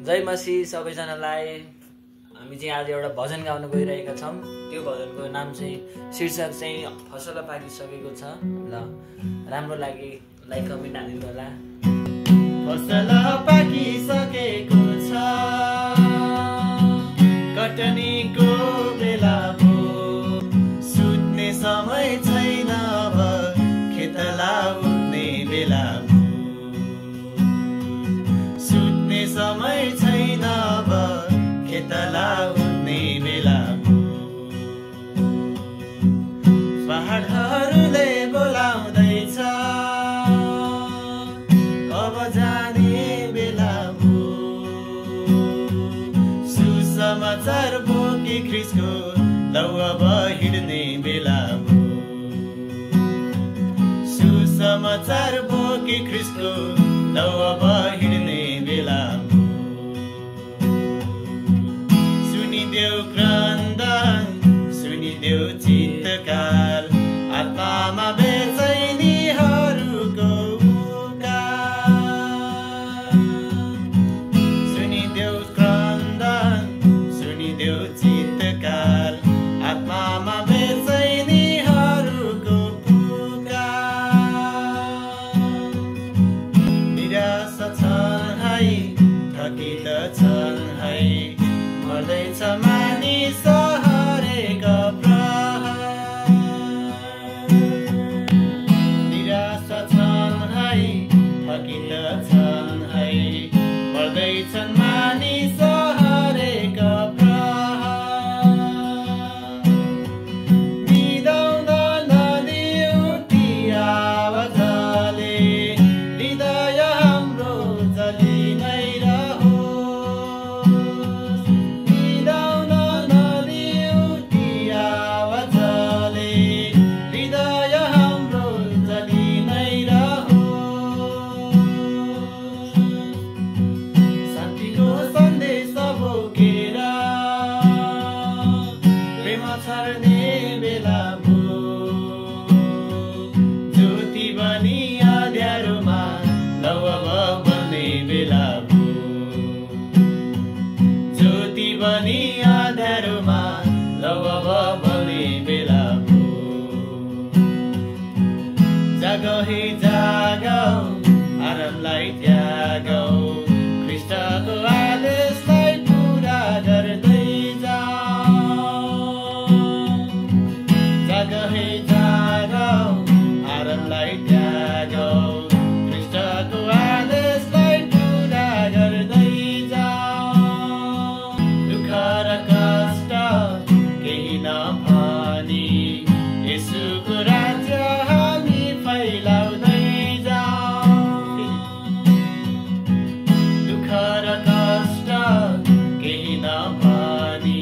जय मसी सबैजनालाई। हामी चाहिँ आज एउटा भजन गाउन गइरहेका छौँ। त्यो भजनको नाम चाहिँ शीर्षक चाहिँ फसल पाकिसकेको छ। ल राम्रो लागि लाइक कमेन्ट हालिदिनु होला। फसल पाकिसकेको छ, कटनीको बेला भो, सुत्ने समय छैन अब, खेत लाउने बेला भो, सुत्ने समय छैन अब, खेत लाउने बेला भो, पहाडहरूले बोलाउँदैछ अब जाने बेला भो, सुसमाचार बोकी ख्रिस्टको लौ अब हिँड्ने बेला भो, सुसमाचार बोकी ख्रिस्टको लौ अब हिँड्ने बेला भो, सुनिदेऊ क्रन्दन सुनिदेऊ चित्तकार, आत्मामा बेचैनीहरूको पुकार, सुनिदेऊ क्रन्दन सुनिदेऊ चित्तकार, आत्मामा बेचैनीहरूको पुकार, निराश छन् है थकित छन् है, मर्दैछ मानिस हरेक प्रहार, निराश छन् है थकित छन् है, मर्दैछन् मानिस हरेक प्रहार, निदाउन नदिऊ ती आवाजले, हृदय हाम्रो जलि नै रहोस्, निदाउन नदिऊ ती आवाजले, हृदय हाम्रो जलि नै रहोस्, शान्तिको सन्देश बोकेर प्रेम छर्ने बेला भो, ज्योति बनी अँध्यारोमा लौ अब बल्ने बेला भो, ज्योति बनी अँध्यारोमा लौ अब बल्ने बेला भो, जागौ हे जागौ आरामलाई त्यागौ, ख्रिस्टको आदेशलाई पुरा गर्दै जाऊ, जागौ हे जागौ आरामलाई त्यागौ, ख्रिस्टको आदेशलाई पुरा गर्दै जाऊ, दुःख र कष्ट केही नभनी येशूको राज्य हामी फैलाउँदै जाऊ, दुःख र कष्ट केही नभनी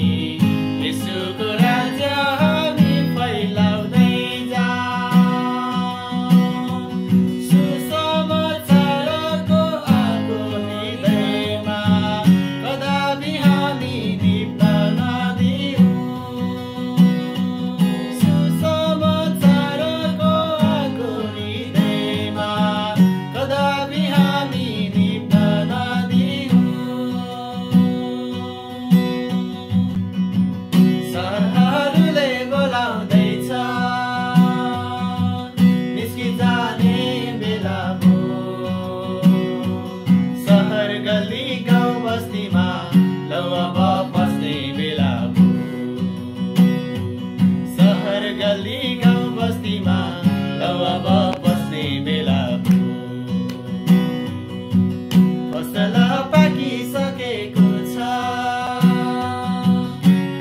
येशूको राज्य हामी फैलाउँदै जाऊ, सुसमाचारको आगो हृदयमा कदापि हामी निप्न नदिऊ, सुसमाचारको आगो हृदयमा कदापि हामी निप्न नदिऊ, सहरहरूले बोलाउँदैछ निस्किजाने बेला भो, सहर गल्ली गाउँ बस्तीमा लौ अब बस्ने बेला भो, सहर गल्ली गाउँ बस्तीमा लौ अब बस्ने बेला भो, फसल पाकिसकेको छ,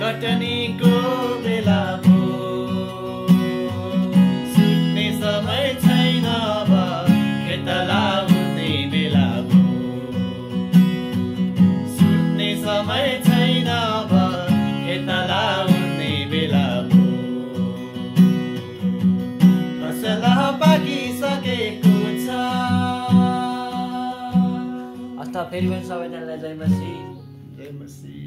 कटनीको बेला भो, सुत्ने समय छैन अब, खेत लाउने बेला भो, सुत्ने समय छैन अब, खेत लाउने बेला भो, फसल पाकिसकेको छ। अन्त फेरि पनि सबैजनालाई जय मसी। जय मसी।